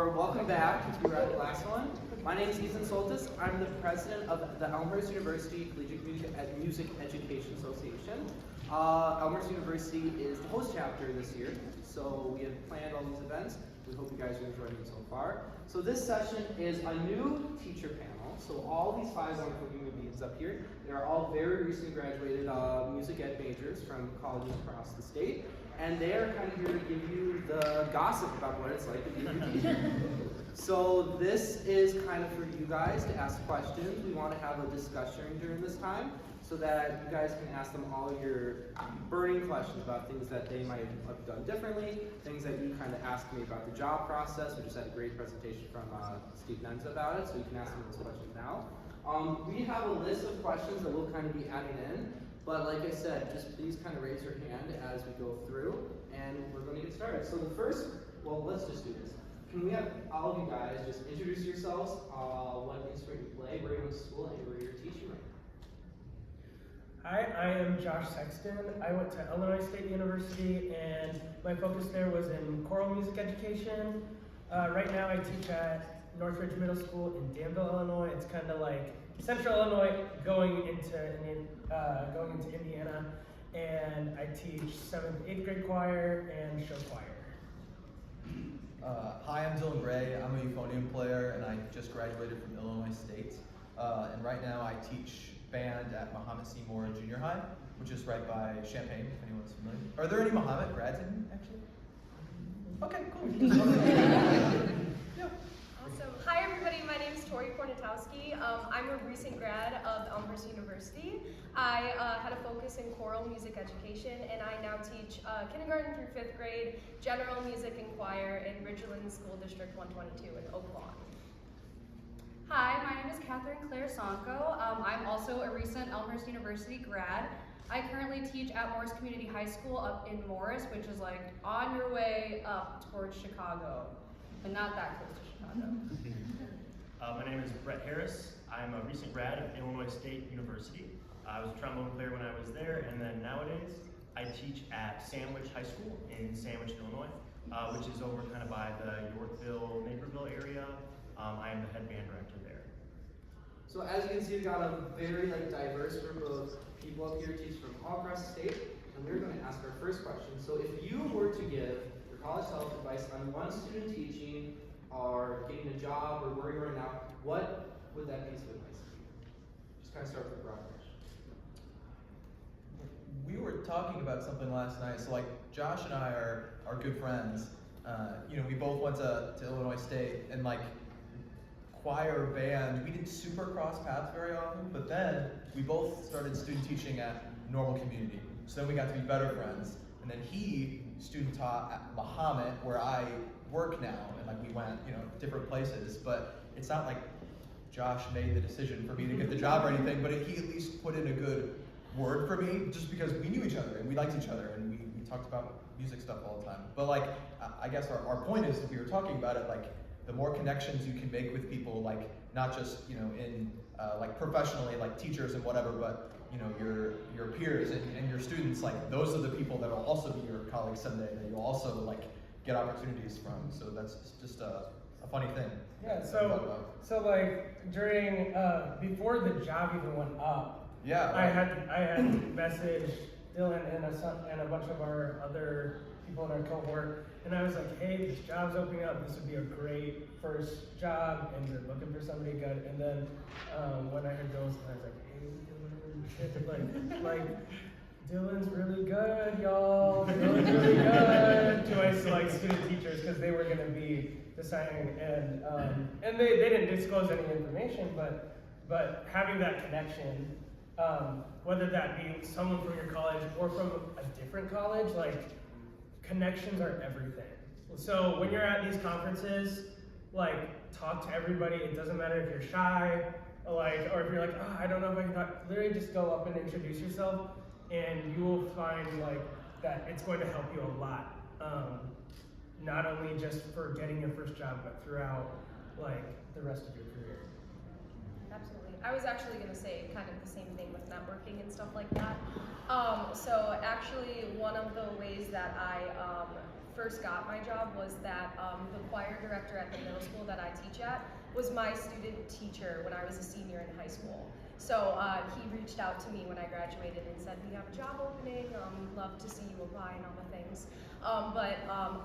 or welcome back if you were at the last one. My name is Ethan Soltis. I'm the president of the Elmhurst University Collegiate Music Education Association. Elmhurst University is the host chapter this year, so we have planned all these events. We hope you guys are enjoying them so far. So this session is a new teacher panel. So all these five wonderful human beings up here, they are all very recently graduated music ed majors from colleges across the state. And they are kind of here to give you the gossip about what it's like to be a teacher. So this is kind of for you guys to ask questions. We want to have a discussion during this time so that you guys can ask them all your burning questions about things that they might have done differently, things that you kind of asked me about the job process. We just had a great presentation from Steve Nenza about it, so you can ask them those questions now. We have a list of questions that we'll kind of be adding in. But like I said, just please kind of raise your hand as we go through, and we're going to get started. So the first, well, let's just do this. Can we have all of you guys just introduce yourselves, what instrument you play, where you went to school, and where you're teaching right now? Hi, I am Josh Sexton. I went to Illinois State University, and my focus there was in choral music education. Right now I teach at Northridge Middle School in Danville, Illinois. It's kind of like Central Illinois going into Indiana, and I teach 7th, 8th grade choir and show choir. Hi, I'm Dylan Gray. I'm a euphonium player, and I just graduated from Illinois State. And right now I teach band at Muhammad Seymour Junior High, which is right by Champaign, if anyone's familiar. Are there any Muhammad grads in, actually? Okay, cool. Yeah. Awesome. Hi everybody, my name is Tori Kornatowski. I'm a recent grad of Elmhurst University. I had a focus in choral music education, and I now teach kindergarten through 5th grade, general music and choir in Ridgeland School District 122 in Oak Lawn. Hi, my name is Catherine Claire Sonko. I'm also a recent Elmhurst University grad. I currently teach at Morris Community High School up in Morris, which is like on your way up towards Chicago, but not that close to Chicago. My name is Brett Harris. I'm a recent grad of Illinois State University. I was a trombone player when I was there, and then nowadays I teach at Sandwich High School in Sandwich, Illinois, which is over kind of by the Yorkville, Naperville area. I am the head band director there. So as you can see, we've got a very diverse group of people up here teaching from all across the state, and we're going to ask our first question. So if you were to give your college health advice on one student teaching or getting a job or where you are now, what would that piece of advice be? Just kind of start with the broad question. We were talking about something last night. So Josh and I are good friends. We both went to Illinois State, and choir, band, we didn't super cross paths very often, but then we both started student teaching at normal community. So then we got to be better friends. And then he student taught at Muhammad, where I work now, and we went, different places. But it's not like Josh made the decision for me to get the job or anything, but he at least put in a good word for me, just because we knew each other and we liked each other and we talked about music stuff all the time. But I guess our point is, if we were talking about it, the more connections you can make with people, not just in professionally, teachers and whatever, but your peers and your students, those are the people that will also be your colleagues someday, that you'll also get opportunities from. So that's just a funny thing. Yeah. So during before the job even went up, yeah, right. I had messaged Dylan and a bunch of our other people in our cohort, and I was like, hey, this job's opening up, this would be a great first job, and they're looking for somebody good. And then when I heard those, I was like, hey, Dylan, Dylan's really good, y'all. Dylan's really good to my student teachers, because they were gonna be deciding, and they didn't disclose any information, but having that connection, whether that be someone from your college or from a different college, connections are everything. So when you're at these conferences, talk to everybody. It doesn't matter if you're shy, or if you're I don't know if I can talk. Literally just go up and introduce yourself, and you will find that it's going to help you a lot. Not only just for getting your first job, but throughout the rest of your career. Absolutely. I was actually going to say kind of the same thing with networking and stuff like that. So actually one of the ways that I first got my job was that the choir director at the middle school that I teach at was my student teacher when I was a senior in high school. So he reached out to me when I graduated and said, we have a job opening, love to see you apply and all the things. But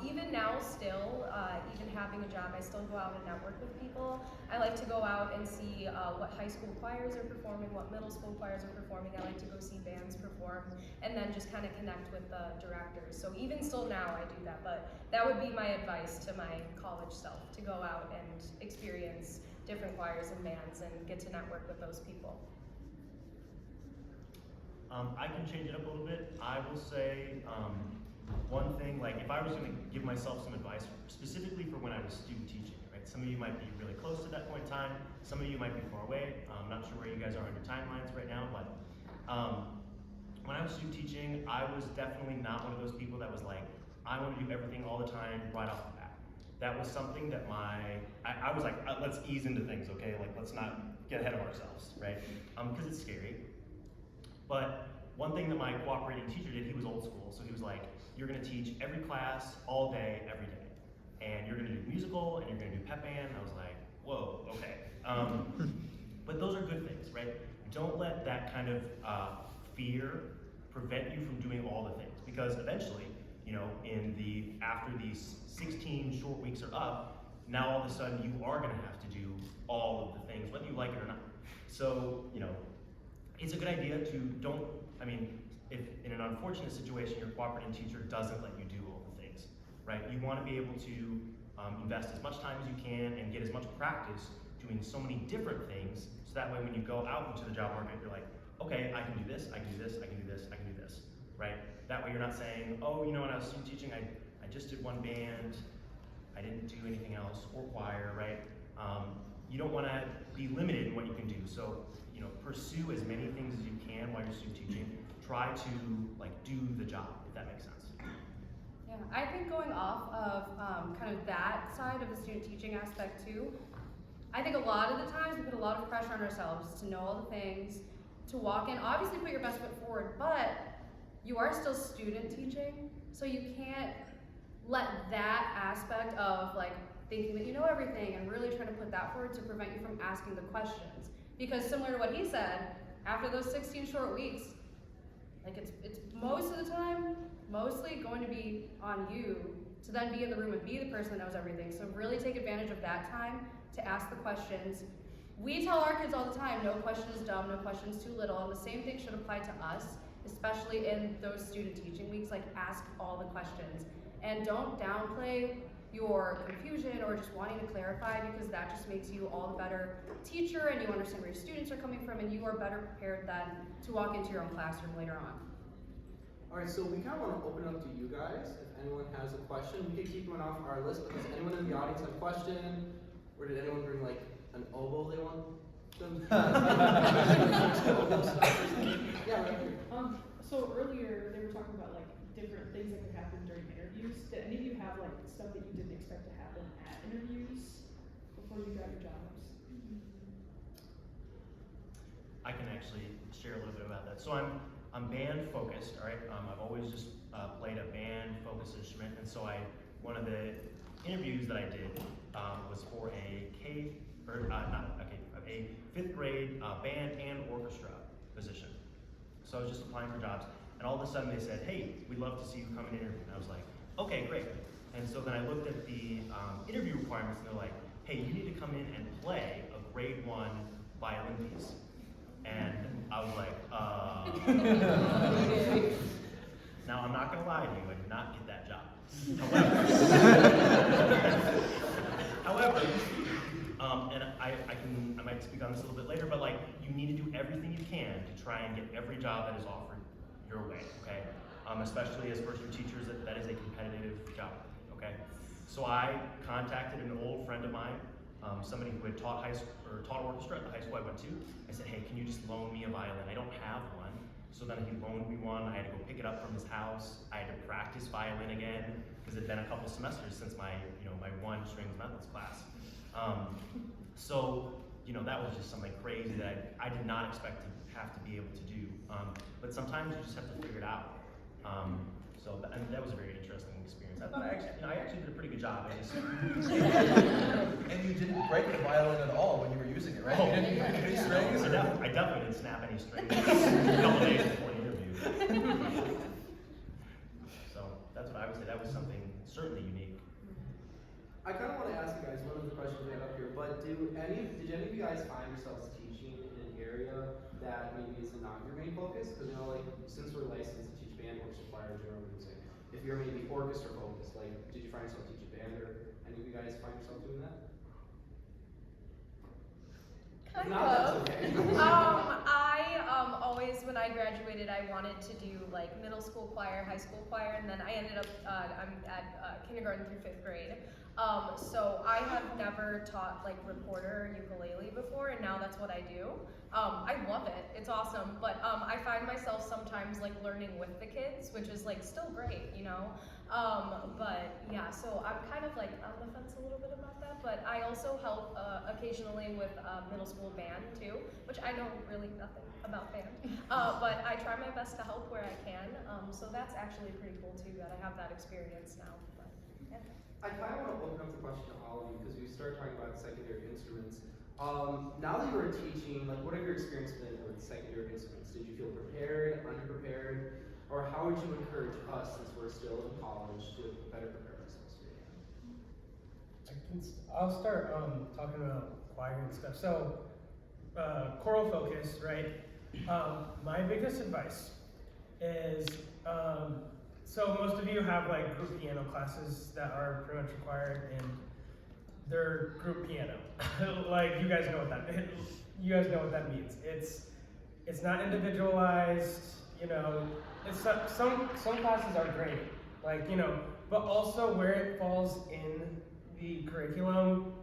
even now still, even having a job, I still go out and network with people. I like to go out and see what high school choirs are performing, what middle school choirs are performing. I like to go see bands perform, and then just kind of connect with the directors. So even still now I do that, but that would be my advice to my college self, to go out and experience different choirs and bands and get to network with those people. I can change it up a little bit. I will say one thing, like if I was going to give myself some advice specifically for when I was student teaching, right? Some of you might be really close to that point in time. Some of you might be far away. I'm not sure where you guys are on your timelines right now, but when I was student teaching, I was definitely not one of those people that was like, I want to do everything all the time right off the bat. That was something that I was like, let's ease into things, okay? Like, let's not get ahead of ourselves, right? Because it's scary. But one thing that my cooperating teacher did, he was old school, so he was like, you're gonna teach every class, all day, every day. And you're gonna do musical, and you're gonna do pep band. I was like, whoa, okay. But those are good things, right? Don't let that kind of fear prevent you from doing all the things. Because eventually, you know, after these 16 short weeks are up, now all of a sudden you are gonna have to do all of the things, whether you like it or not. So, you know, it's a good idea to if in an unfortunate situation your cooperating teacher doesn't let you do all the things, right? You want to be able to invest as much time as you can and get as much practice doing so many different things, so that way when you go out into the job market, you're like, okay, I can do this, I can do this, I can do this, I can do this, right? That way you're not saying, oh, you know, when I was student teaching, I just did one band, I didn't do anything else, or choir, right? You don't want to be limited in what you can do. So, you know, pursue as many things as you can while you're student teaching. Try to like do the job, if that makes sense. Yeah, I think going off of kind of that side of the student teaching aspect too, I think a lot of the times we put a lot of pressure on ourselves to know all the things, to walk in, obviously put your best foot forward, but you are still student teaching, so you can't let that aspect of like thinking that you know everything and really trying to put that forward to prevent you from asking the questions. Because similar to what he said, after those 16 short weeks, like it's most of the time, mostly going to be on you to then be in the room and be the person that knows everything. So really take advantage of that time to ask the questions. We tell our kids all the time, no question is dumb, no question is too little, and the same thing should apply to us, especially in those student teaching weeks, like ask all the questions. And don't downplay your confusion or just wanting to clarify, because that just makes you all the better teacher and you understand where your students are coming from and you are better prepared then to walk into your own classroom later on. All right, so we kind of want to open it up to you guys. If anyone has a question, we could keep one off our list, but does anyone in the audience have a question? Or did anyone bring like an oboe they want them? Yeah, right here. So earlier they were talking about like different things that could happen during interviews. Did any of you have like stuff that you didn't expect to happen at interviews before you got your jobs? I can actually share a little bit about that. So I'm band focused, all right? I've always just played a band focused instrument, and so one of the interviews that I did was for a fifth grade band and orchestra position. So I was just applying for jobs, and all of a sudden they said, hey, we'd love to see you come and interview. And I was like, okay, great. And so then I looked at the interview requirements, and they're like, hey, you need to come in and play a grade 1 violin piece. And I was like, Now I'm not gonna lie to you, I did not get that job. However, and I might speak on this a little bit later, but like, you need to do everything you can to try and get every job that is offered your way, okay? Especially as first year teachers, that is a competitive job, okay? So I contacted an old friend of mine, somebody who had taught orchestra at the high school I went to. I said, hey, can you just loan me a violin? I don't have one. So then he loaned me one. I had to go pick it up from his house. I had to practice violin again, because it had been a couple semesters since my one strings methods class. So, that was just something crazy that I did not expect to have to be able to do. But sometimes you just have to figure it out. So that was a very interesting experience. I thought I actually did a pretty good job. I just And you didn't break the violin at all when you were using it, right? Oh, You didn't break any strings? I definitely didn't snap any strings a couple days before the interview. So that's what I would say. That was something certainly unique. I kind of want to ask you guys one of the questions we have up here, but did any of you guys find yourselves teaching in an area that maybe is not your main focus? Because like since we're licensed to teach band, orchestra, choir, general music, if you're maybe orchestra focused, like did you find yourself teaching band, or any of you guys find yourself doing that? Kind Not that's of. okay. I always, when I graduated, I wanted to do like middle school choir, high school choir, and then I ended up, I'm at kindergarten through 5th grade. So I have never taught like recorder or ukulele before, and now that's what I do. I love it, it's awesome, but I find myself sometimes like learning with the kids, which is like still great, you know? But yeah, so I'm kind of like on the fence a little bit about that, but I also help occasionally with middle school band too, which I know really nothing about band, but I try my best to help where I can, so that's actually pretty cool too, that I have that experience now. But, yeah. I kind of want to open up the question to all of you because we started talking about secondary instruments. Now that you are teaching, like, what have your experience been with secondary instruments? Did you feel prepared, underprepared, or how would you encourage us, since we're still in college, to better prepare ourselves for it? I'll start talking about choir and stuff. So, choral focus, right? My biggest advice is, so most of you have like group piano classes that are pretty much required, and they're group piano. Like you guys know what that means. It's not individualized. You know, it's some classes are great, like, you know, but also where it falls in the curriculum,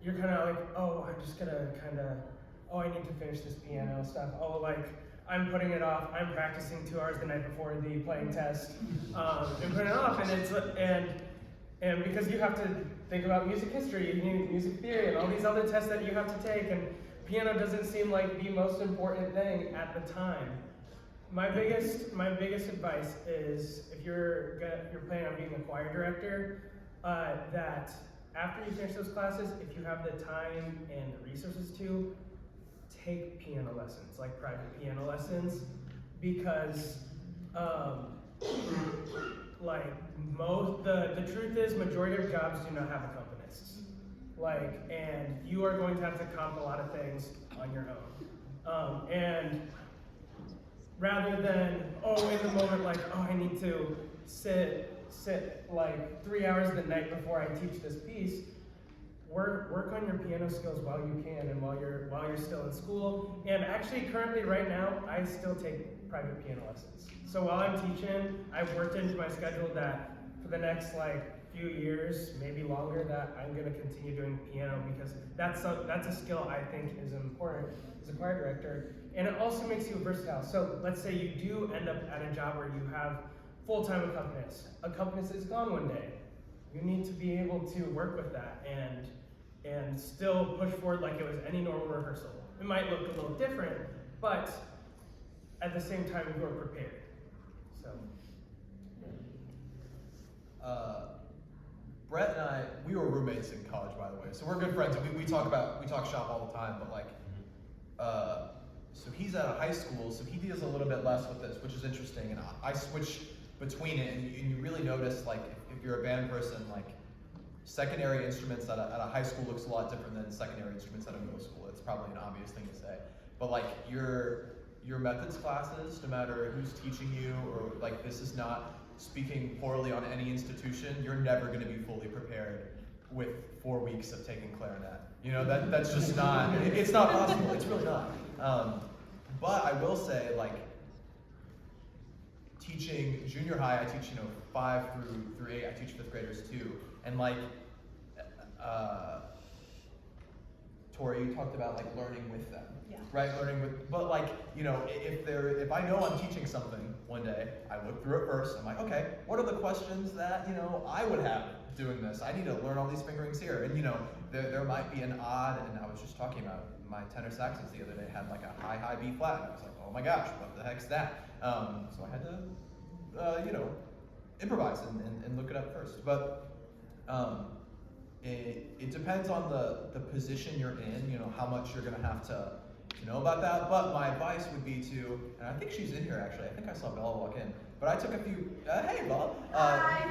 you're kind of like, oh, I'm just gonna I need to finish this piano stuff. Oh, like, I'm putting it off. I'm practicing 2 hours the night before the playing test, and putting it off. And because you have to think about music history, you need music theory, and all these other tests that you have to take, and piano doesn't seem like the most important thing at the time. My biggest advice is, if you're planning on being a choir director, that after you finish those classes, if you have the time and the resources to, take piano lessons, like private piano lessons, because the truth is, majority of jobs do not have accompanists. Like, and you are going to have to comp a lot of things on your own. And rather than, in the moment, like, I need to sit like 3 hours the night before I teach this piece, work on your piano skills while you can, and while you're still in school. And actually, currently, right now, I still take private piano lessons. So while I'm teaching, I've worked into my schedule that for the next few years, maybe longer, that I'm going to continue doing piano, because that's a skill I think is important as a choir director, and it also makes you versatile. So let's say you do end up at a job where you have full-time accompanist. Accompanist is gone one day. You need to be able to work with that and still push forward like it was any normal rehearsal. It might look a little different, but at the same time, you are prepared. So. Brett and I, we were roommates in college, by the way, so we're good friends, and we talk shop all the time, but like, so he's at a high school, so he deals a little bit less with this, which is interesting, and I switch between it, and you really notice, like, if you're a band person, like, secondary instruments at a high school looks a lot different than secondary instruments at a middle school. It's probably an obvious thing to say, but like, your methods classes, no matter who's teaching you, or like, this is not speaking poorly on any institution, you're never going to be fully prepared with 4 weeks of taking clarinet. You know, that's just not, it's not possible, it's really not. But I will say, like, teaching junior high, I teach, 5 through 8, I teach 5th graders too, and like, Tori, you talked about like learning with them, Yeah. right? Learning with, but like, if I know I'm teaching something one day, I look through it first. I'm like, okay, what are the questions that I would have doing this? I need to learn all these fingerings here, and there might be an odd. And I was just talking about my tenor saxes the other day had like a high B flat, and I was like, oh my gosh, what the heck's that? So I had to, improvise and look it up first. But it depends on the position you're in, you know, how much you're gonna have to know about that. But my advice would be to, and I think she's in here actually, I think I saw Bella walk in, but I took a few, hey Bella,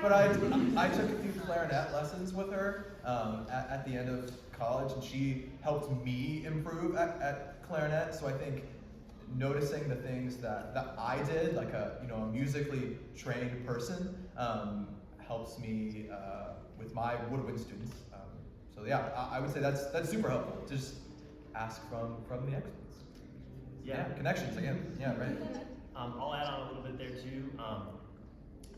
but I took a few clarinet lessons with her at the end of college, and she helped me improve at clarinet. So I think noticing the things that I did, like a musically trained person, helps me with my woodwind students. So yeah, I would say that's super helpful. Just ask from the experts. Yeah. Connections again. Yeah, right. I'll add on a little bit there too.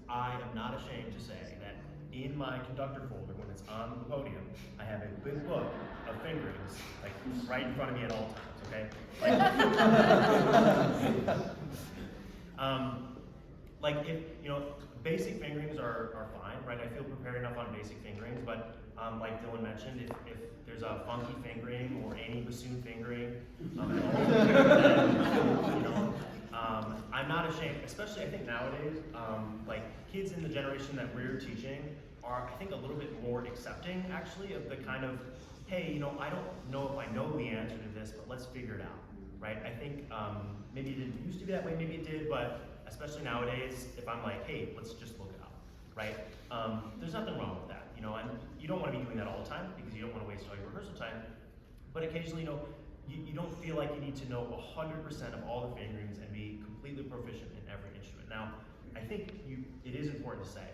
I am not ashamed to say that in my conductor folder, when it's on the podium, I have a big book of fingerings, like right in front of me at all times. Okay. Like if basic fingerings are fine, right? I feel prepared enough on basic fingerings, but like Dylan mentioned, if there's a funky fingering or any bassoon fingering at all, then, I'm not ashamed, especially I think nowadays, like kids in the generation that we're teaching are, I think, a little bit more accepting actually of the kind of, hey, I don't know if I know the answer to this, but let's figure it out, right? I think maybe it didn't used to be that way, maybe it did, but especially nowadays, if I'm like, hey, let's just look it up, right? There's nothing wrong with that, and you don't want to be doing that all the time because you don't want to waste all your rehearsal time, but occasionally, you don't feel like you need to know 100% of all the fingerings and be completely proficient in every instrument. Now, I think it is important to say,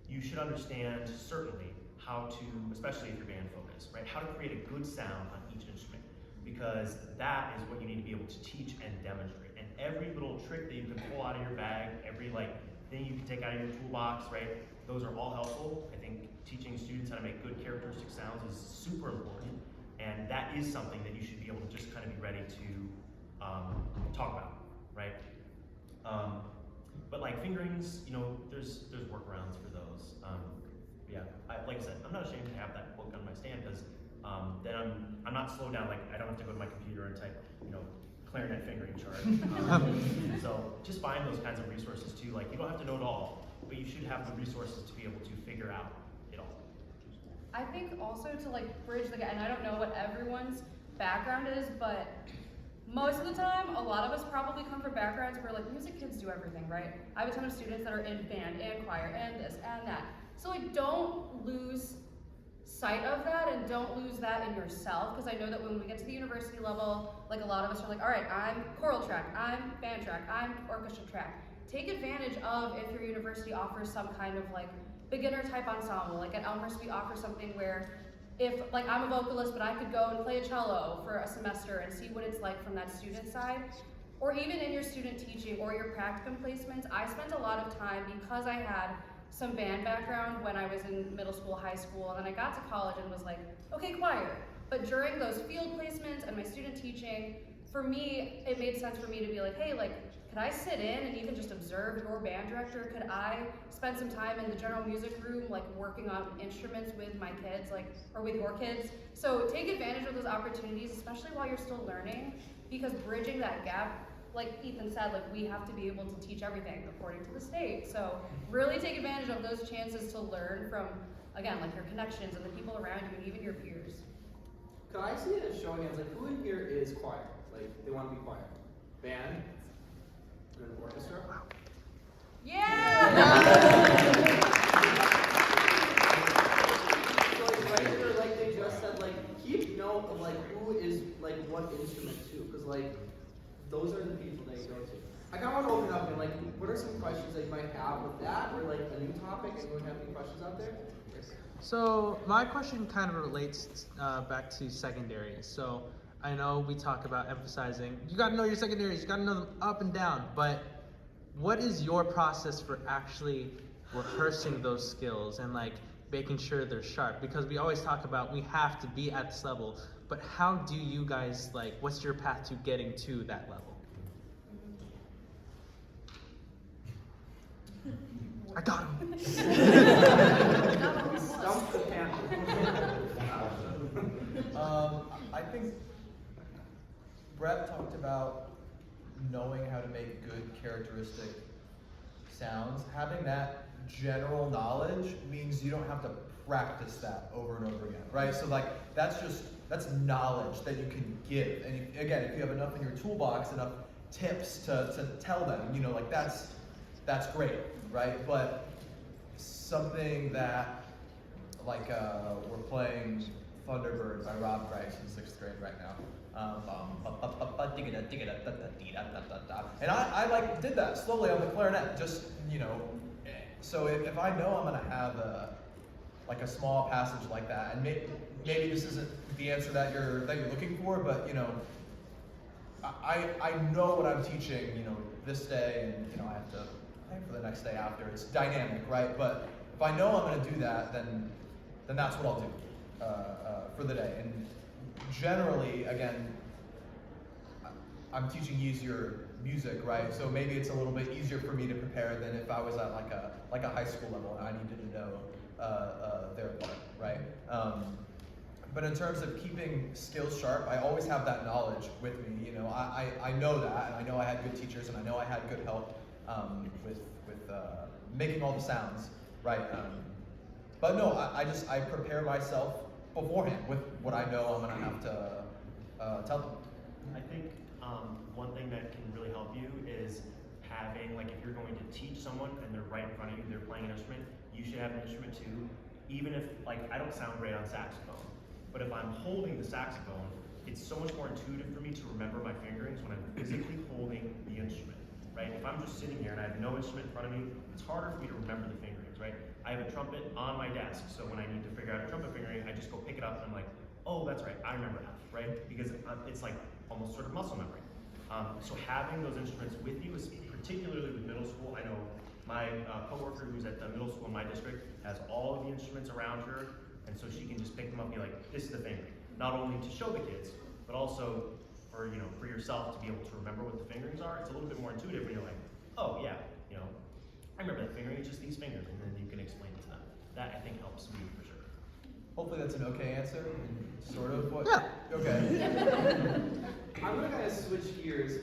you should understand certainly how to, especially if you're band focused, right? How to create a good sound on each instrument, because that is what you need to be able to teach and demonstrate. And every little trick that you can pull out of your bag, every thing you can take out of your toolbox, right? Those are all helpful. I think teaching students how to make good characteristic sounds is super important. And that is something that you should be able to just kind of be ready to talk about, right? But like fingerings, there's workarounds for those. Yeah, like I said, I'm not ashamed to have that book on my stand because then I'm not slowed down. Like I don't have to go to my computer and type, clarinet fingering chart. So just find those kinds of resources too. Like you don't have to know it all, but you should have the resources to be able to figure out it all. I think also to bridge the gap, and I don't know what everyone's background is, but most of the time, a lot of us probably come from backgrounds where music kids do everything, right? I have a ton of students that are in band and choir and this and that. So don't lose sight of that and don't lose that in yourself, because I know that when we get to the university level, a lot of us are all right, I'm choral track, I'm band track, I'm orchestra track. Take advantage of if your university offers some kind of beginner type ensemble. At Elmhurst we offer something where if I'm a vocalist but I could go and play a cello for a semester and see what it's like from that student side. Or even in your student teaching or your practicum placements, I spent a lot of time because I had some band background when I was in middle school, high school, and then I got to college and was okay, choir. But during those field placements and my student teaching, for me, it made sense for me to be hey, could I sit in and even just observe your band director? Could I spend some time in the general music room, working on instruments with my kids, or with your kids? So take advantage of those opportunities, especially while you're still learning, because bridging that gap, like Ethan said, we have to be able to teach everything according to the state. So really take advantage of those chances to learn from, again, your connections and the people around you and even your peers. Could I see a show of hands? Who in here is choir? They want to be choir? Band? And an orchestra? Yeah! So right here, they just said, keep note of who is what instrument too, because those are the people that you go to. I kind of want to open up and what are some questions that you might have with that, or a new topic? Anyone have any questions out there? So my question kind of relates back to secondary. So I know we talk about emphasizing, you got to know your secondaries, you got to know them up and down, but what is your process for actually rehearsing those skills and making sure they're sharp? Because we always talk about we have to be at this level, but how do you guys, what's your path to getting to that level? I got him. Stump the panel. I think Brett talked about knowing how to make good characteristic sounds. Having that general knowledge means you don't have to practice that over and over again, right? So like that's knowledge that you can give. And again, if you have enough in your toolbox, enough tips to tell them, you know, like that's great, right? But something that like we're playing Thunderbird by Rob Grice in 6th grade right now. And I like did that slowly on the clarinet, just, you know, so if I know I'm gonna have like a small passage like that, and maybe this isn't the answer that you're looking for, but you know, I know what I'm teaching, you know, this day, and you know, I have to plan for the next day after. It's dynamic, right? But if I know I'm gonna do that, then that's what I'll do for the day. And generally, again, I'm teaching easier music, right? So maybe it's a little bit easier for me to prepare than if I was at like a high school level and I needed to know their part, right? But in terms of keeping skills sharp, I always have that knowledge with me. You know, I know that, and I know I had good teachers, and I know I had good help with making all the sounds, right? But no, I prepare myself beforehand with what I know I'm gonna have to tell them. I think one thing that can really help you is having, like, if you're going to teach someone and they're right in front of you, they're playing an instrument, you should have an instrument too. Even if, like, I don't sound great on saxophone, but if I'm holding the saxophone, it's so much more intuitive for me to remember my fingerings when I'm physically holding the instrument, right? If I'm just sitting here and I have no instrument in front of me, it's harder for me to remember the fingerings, right? I have a trumpet on my desk, so when I need to figure out a trumpet fingering, I just go pick it up and I'm like, oh, that's right, I remember now, right? Because it's like almost sort of muscle memory. So having those instruments with you, is particularly with middle school. I know my coworker who's at the middle school in my district has all of the instruments around her, and so she can just pick them up and be like, this is the fingering. Not only to show the kids, but also for, you know, for yourself to be able to remember what the fingerings are. It's a little bit more intuitive when you're like, oh yeah, you know, I remember that fingering, it's just these fingers, and then you can explain it to them. That I think helps me for sure. Hopefully that's an okay answer. Sort of what? Yeah. Okay. I'm gonna kind of switch gears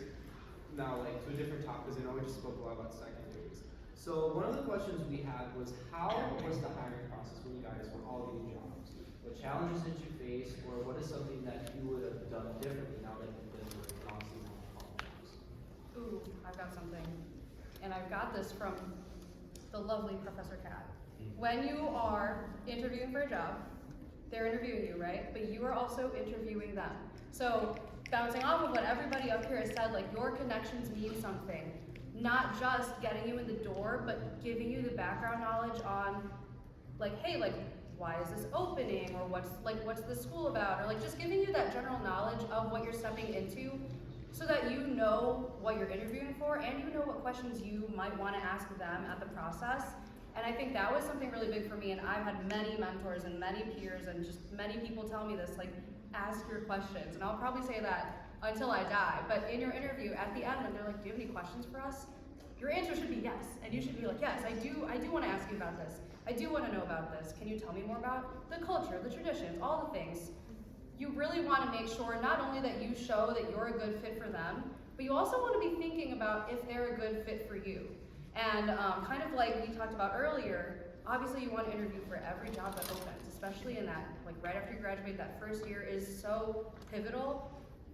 now, like to a different topic, because I know we just spoke a lot about secondaries. So one of the questions we had was, how was the hiring process when you guys were all getting jobs? What challenges did you face, or what is something that you would have done differently now that you've been working on some jobs? Ooh, I've got something. And I've got this from the lovely Professor Cat. When you are interviewing for a job, they're interviewing you, right? But you are also interviewing them. So bouncing off of what everybody up here has said, like, your connections mean something. Not just getting you in the door, but giving you the background knowledge on, like, hey, like, why is this opening? Or what's the school about? Or like just giving you that general knowledge of what you're stepping into, so that you know what you're interviewing for and you know what questions you might want to ask them at the process. And I think that was something really big for me, and I've had many mentors and many peers and just many people tell me this, like, ask your questions. And I'll probably say that until I die. But in your interview, at the end, when they're like, do you have any questions for us? Your answer should be yes. And you should be like, yes, I do want to ask you about this. I do want to know about this. Can you tell me more about the culture, the traditions, all the things? You really want to make sure not only that you show that you're a good fit for them, but you also want to be thinking about if they're a good fit for you. And kind of like we talked about earlier, obviously you want to interview for every job that opens, especially in that, like, right after you graduate, that first year is so pivotal.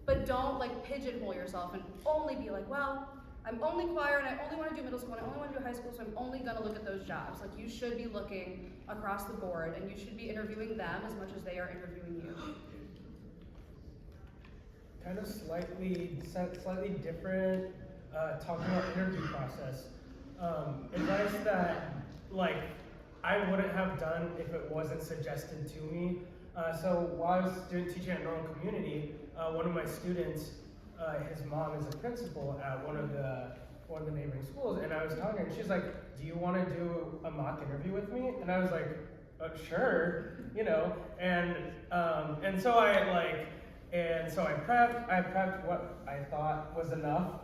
But don't, like, pigeonhole yourself and only be like, well, I'm only choir and I only want to do middle school and I only want to do high school, so I'm only going to look at those jobs. Like, you should be looking across the board, and you should be interviewing them as much as they are interviewing you. Kind of slightly different, talking about interview process. Advice that, like, I wouldn't have done if it wasn't suggested to me. So while I was teaching at Normal Community, one of my students, his mom is a principal at one of the neighboring schools, and I was talking to her, and she's like, do you want to do a mock interview with me? And I was like, sure, you know. And so I prepped what I thought was enough,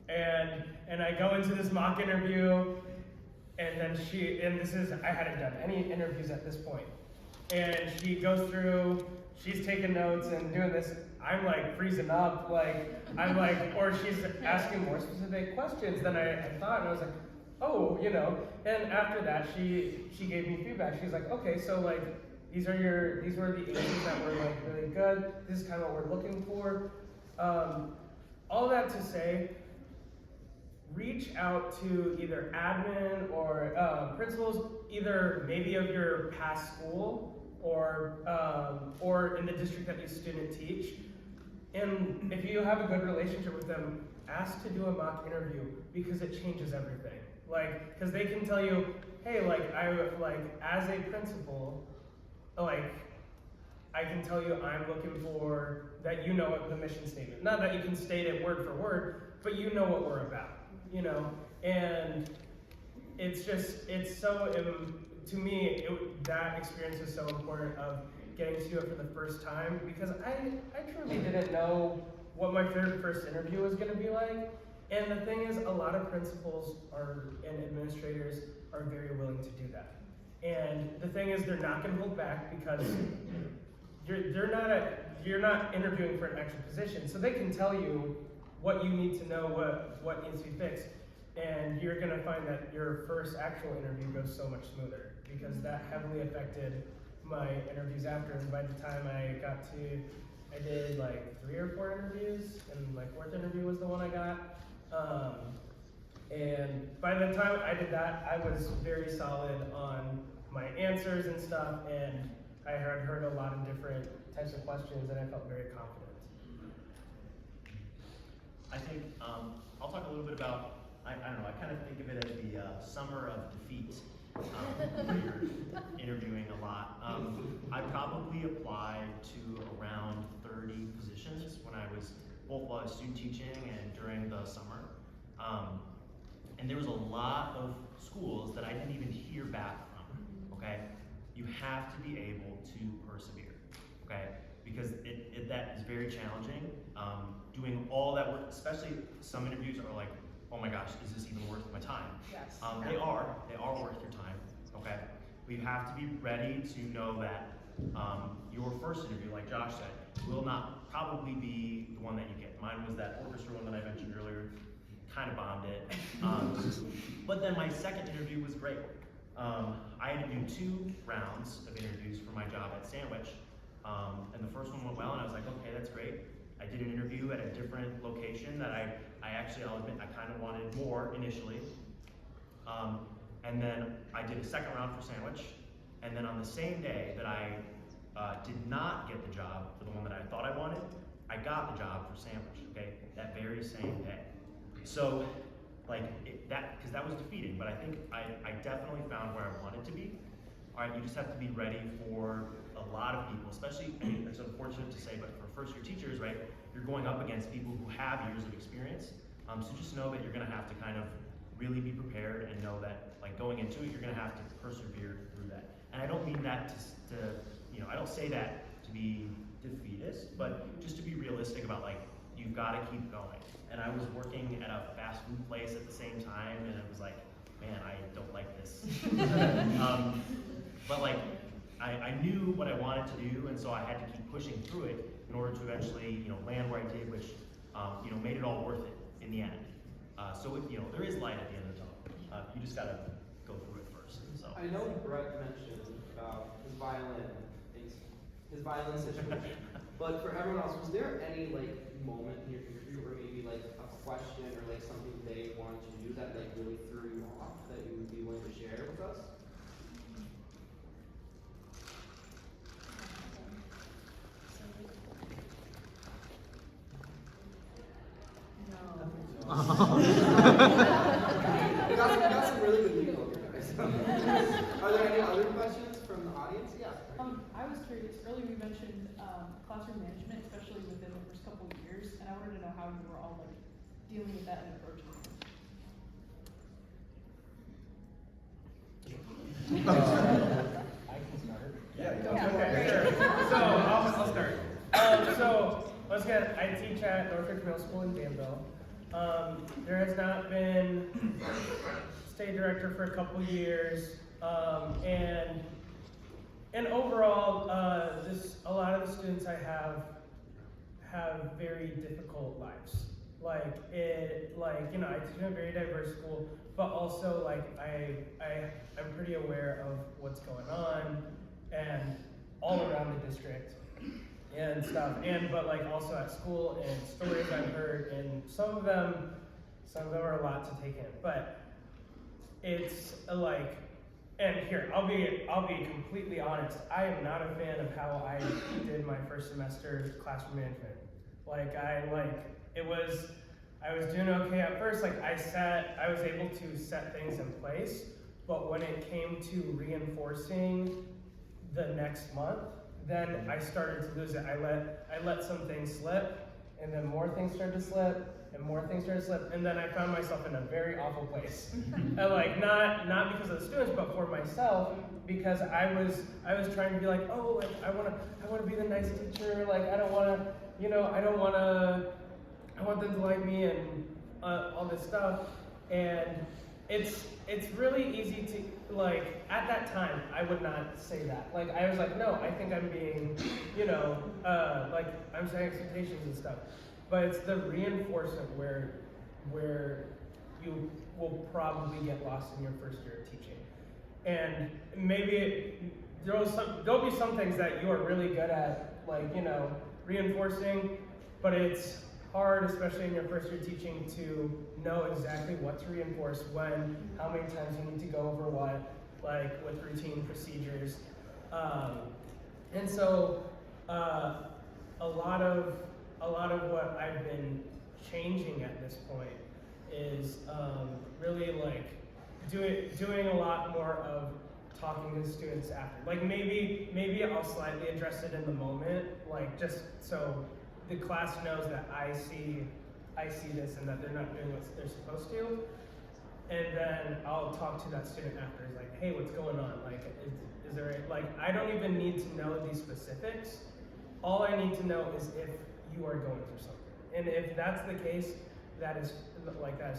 and I go into this mock interview, and then I hadn't done any interviews at this point, and she goes through, she's taking notes and doing this. I'm like freezing up, or she's asking more specific questions than I thought, and I was like, oh, you know. And after that, she gave me feedback. She's like, okay, so like these were the answers that were like really good. This is kind of what we're looking for. All that to say, reach out to either admin or principals, either maybe of your past school or in the district that you student teach. And if you have a good relationship with them, ask to do a mock interview because it changes everything. Like, because they can tell you, hey, as a principal, like, I can tell you I'm looking for that you know the mission statement. Not that you can state it word for word, but you know what we're about, you know? And it's so, to me, that experience is so important of getting to do it for the first time because I truly didn't know what my first interview was going to be like. And the thing is, a lot of principals and administrators are very willing to do that. And the thing is, they're not going to hold back because you're not interviewing for an extra position, so they can tell you what you need to know, what needs to be fixed, and you're going to find that your first actual interview goes so much smoother because that heavily affected my interviews after. And by the time I did like 3 or 4 interviews, and my 4th interview was the one I got. And by the time I did that, I was very solid on my answers and stuff, and I had heard a lot of different types of questions, and I felt very confident. I think I'll talk a little bit about, I don't know, I kind of think of it as the summer of defeat. Where you're interviewing a lot. I probably applied to around 30 positions when I was both while I was student teaching and during the summer. And there was a lot of schools that I didn't even hear back from, okay? You have to be able to persevere, okay? Because that is very challenging. Doing all that work, especially some interviews are like, oh my gosh, is this even worth my time? Yes. They are worth your time, okay? But you have to be ready to know that your first interview, like Josh said, will not probably be the one that you get. Mine was that orchestra one that I mentioned earlier, kind of bombed it. But then my second interview was great. I had to do 2 rounds of interviews for my job at Sandwich, and the first one went well, and I was like, okay, that's great. I did an interview at a different location that I'll admit, I kind of wanted more initially. And then I did a second round for Sandwich, and then on the same day that I did not get the job for the one that I thought I wanted, I got the job for Sandwich, okay, that very same day. So, because that was defeating, but I think I definitely found where I wanted to be. All right, you just have to be ready for a lot of people, especially, I mean, it's unfortunate to say, but for first-year teachers, right, you're going up against people who have years of experience. So just know that you're gonna have to kind of really be prepared and know that, like, going into it, you're gonna have to persevere through that. And I don't mean that to I don't say that to be defeatist, but just to be realistic about, like, you've gotta keep going. And I was working at a fast food place at the same time, and it was like, man, I don't like this. But like, I knew what I wanted to do, and so I had to keep pushing through it in order to eventually, land where I did, which, made it all worth it in the end. So there is light at the end of the tunnel. You just gotta go through it first. So I know Brett mentioned about his violin situation. But for everyone else, was there any moment in your interview, or maybe a question or something they wanted you to do that really threw you off that you would be willing to share with us? We got some really good people here, guys. Are there any other questions from the audience? Yeah. I was curious, earlier you mentioned classroom management, especially within the first couple of years, and I wanted to know how you were all dealing with that and approaching it. I can start. Yeah. Okay, sure. So I'll start. So once again, I teach at Norfolk Middle School in Danville. There has not been state director for a couple years, and overall, a lot of the students I have very difficult lives. I teach in a very diverse school, but also like I'm pretty aware of what's going on and all around the district and stuff, but like also at school and stories I've heard, and some of them are a lot to take in, but it's like, and here I'll be completely honest, I am not a fan of how I did my first semester classroom management. I was doing okay at first, like I was able to set things in place, but when it came to reinforcing the next month, then I started to lose it. I let some things slip, and then more things started to slip, and more things started to slip, and then I found myself in a very awful place. And like not because of the students, but for myself, because I was trying to be like, oh, like I wanna be the nice teacher, like I want them to like me and all this stuff, and it's really easy to, like, at that time, I would not say that. Like, I was like, no, I think I'm being, like, I'm setting expectations and stuff. But it's the reinforcement where you will probably get lost in your first year of teaching. And maybe there'll be some things that you are really good at, like, reinforcing, but it's hard, especially in your first year teaching, to know exactly what to reinforce when, how many times you need to go over what, like with routine procedures. And so a lot of what I've been changing at this point is really like doing a lot more of talking to students after. Like maybe I'll slightly address it in the moment, like just so the class knows that I see this and that they're not doing what they're supposed to. And then I'll talk to that student after. It's like, hey, what's going on? Like, is there like, I don't even need to know these specifics. All I need to know is if you are going through something. And if that's the case, that is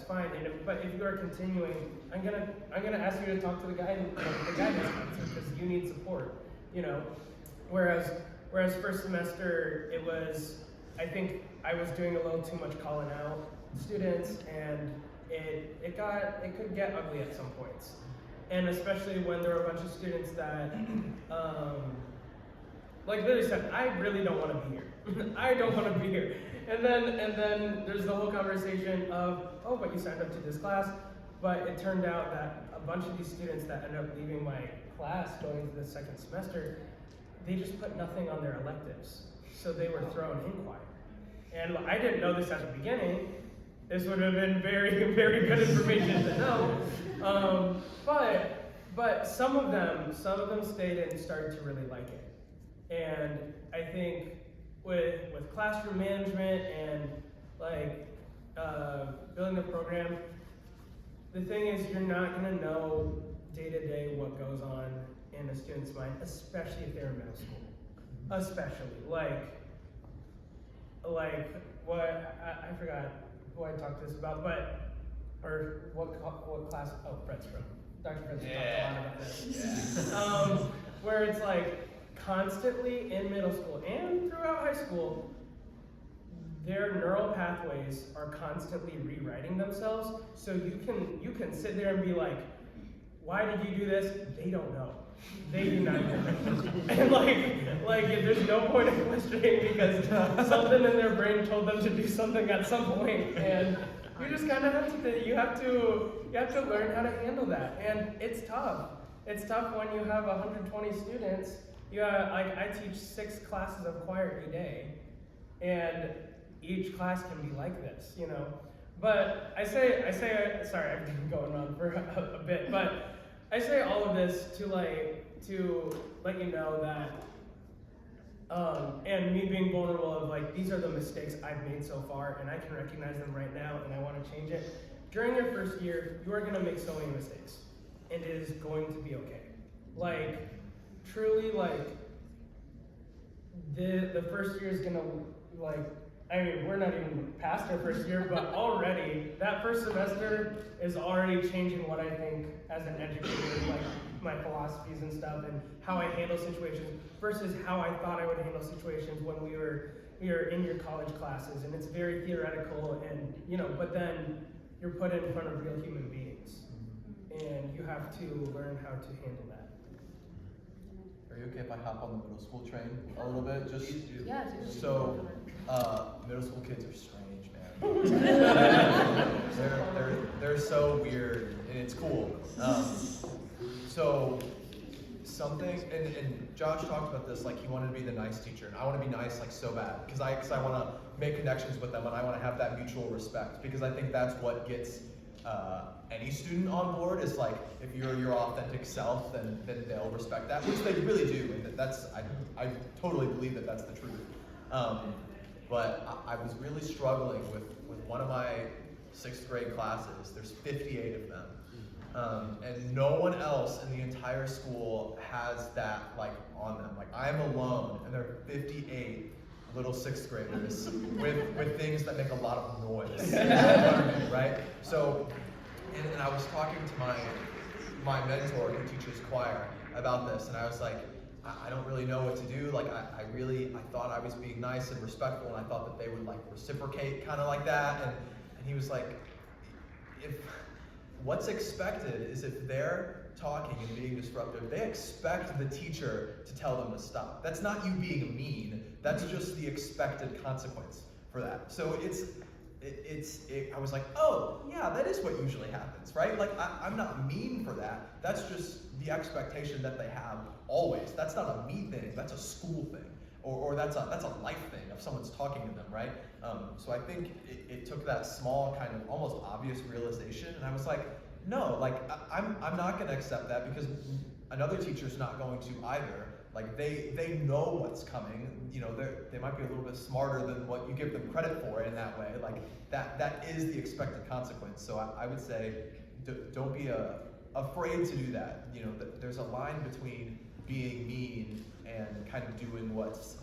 fine. And but if you are continuing, I'm gonna ask you to talk to the guidance counselor because you need support. Whereas first semester it was, I think I was doing a little too much calling out students, and it could get ugly at some points. And especially when there were a bunch of students that, like literally said, I really don't want to be here. I don't want to be here. And then there's the whole conversation of, oh, but you signed up to this class. But it turned out that a bunch of these students that ended up leaving my class going into the second semester, they just put nothing on their electives. So they were thrown in choir. And I didn't know this at the beginning. This would have been very, very good information to know. But some of them stayed and started to really like it. And I think with classroom management and like building the program, the thing is you're not gonna know day to day what goes on in a student's mind, especially if they're in middle school. Especially like what I forgot who I talked to this about, or what class? Oh, Brett's from. Dr. Brett's talked a lot about this. Yeah. Where it's like constantly in middle school and throughout high school, their neural pathways are constantly rewriting themselves. So you can sit there and be like, why did you do this? They don't know. They do not know. And like there's no point in questioning because something in their brain told them to do something at some point, and you just kind of have to learn how to handle that. And it's tough. It's tough when you have 120 students. I teach 6 classes of choir a day, and each class can be like this, But I say, sorry, I've been going on for a bit, but I say all of this to let you know that, and me being vulnerable of like, these are the mistakes I've made so far, and I can recognize them right now, and I want to change it. During your first year, you are going to make so many mistakes, and it is going to be okay. Like, truly, like, the first year is going to, like, I mean, we're not even past our first year, but already, that first semester is already changing what I think as an educator. Like, my philosophies and stuff and how I handle situations versus how I thought I would handle situations when we were in your college classes, and it's very theoretical, and but then you're put in front of real human beings, and you have to learn how to handle that. Are you okay if I hop on the middle school train a little bit? Just Yeah, so middle school kids are strange, man. they're so weird, and it's cool. So something, and Josh talked about this, like he wanted to be the nice teacher, and I want to be nice like so bad because I want to make connections with them, and I want to have that mutual respect, because I think that's what gets any student on board. Is like, if you're your authentic self, then they'll respect that, which they really do, and I totally believe that that's the truth. But I was really struggling with one of my 6th grade classes. There's 58 of them. And no one else in the entire school has that like on them. Like, I'm alone, and there are 58 little 6th graders with things that make a lot of noise, right? So, and I was talking to my mentor who teaches choir about this, and I was like, I don't really know what to do. Like, I thought I was being nice and respectful, and I thought that they would like reciprocate kind of like that, and he was like, what's expected is if they're talking and being disruptive, they expect the teacher to tell them to stop. That's not you being mean, that's just the expected consequence for that. So I was like, oh, yeah, that is what usually happens, right? Like, I'm not mean for that. That's just the expectation that they have always. That's not a me thing, that's a school thing. Or that's a life thing if someone's talking to them, right? So I think it took that small kind of almost obvious realization, and I was like, no, like I'm not going to accept that, because another teacher's not going to either. Like, they know what's coming. They might be a little bit smarter than what you give them credit for in that way. Like, that is the expected consequence. So I would say, don't be afraid to do that. There's a line between being mean and kind of doing what's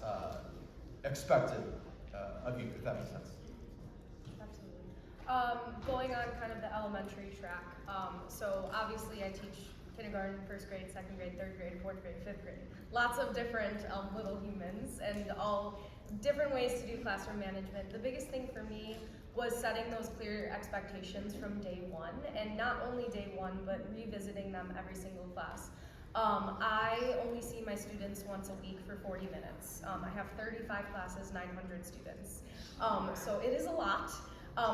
expected of you, if that makes sense. Absolutely. Going on kind of the elementary track. So obviously I teach kindergarten, 1st grade, 2nd grade, 3rd grade, 4th grade, 5th grade. Lots of different little humans, and all different ways to do classroom management. The biggest thing for me was setting those clear expectations from day one, and not only day one, but revisiting them every single class. I only see my students once a week for 40 minutes. I have 35 classes, 900 students. So it is a lot,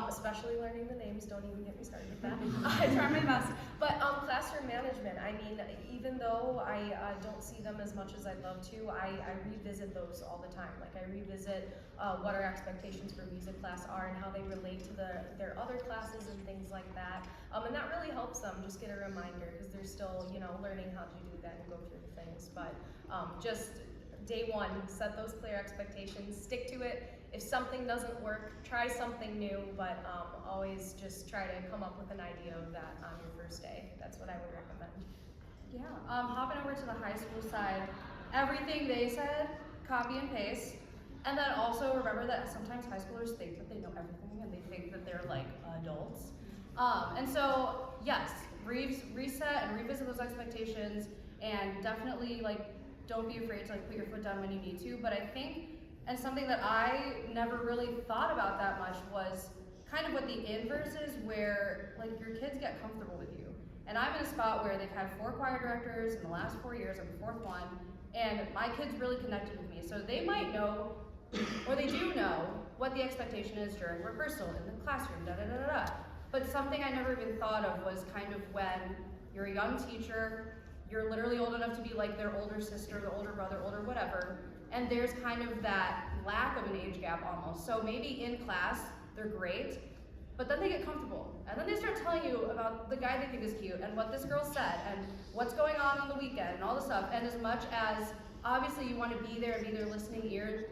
especially learning the names. Don't even get me started with that. I try my best. But classroom management, I mean, even though I don't see them as much as I'd love to, I revisit those all the time. Like, I revisit what our expectations for music class are and how they relate to their other classes and things like that. And that really helps them just get a reminder, because they're still, learning how to do that and go through the things. But just day one, set those clear expectations, stick to it. If something doesn't work, try something new, but always just try to come up with an idea of that on your first day. That's what I would recommend. Yeah, hopping over to the high school side, everything they said, copy and paste. And then also remember that sometimes high schoolers think that they know everything, and they think that they're like adults. And so, yes, reset and revisit those expectations, and definitely don't be afraid to put your foot down when you need to. But I think, and something that I never really thought about that much, was kind of what the inverse is, where your kids get comfortable with you. And I'm in a spot where they've had 4 choir directors in the last 4 years, I'm the 4th one, and my kids really connected with me. So they might know, or they do know, what the expectation is during rehearsal, in the classroom, da-da-da-da-da. But something I never even thought of was kind of when you're a young teacher, you're literally old enough to be like their older sister, their older brother, older whatever, and there's kind of that lack of an age gap almost. So maybe in class, they're great, but then they get comfortable, and then they start telling you about the guy they think is cute, and what this girl said, and what's going on the weekend, and all this stuff. And as much as, obviously, you want to be there and be their listening ear,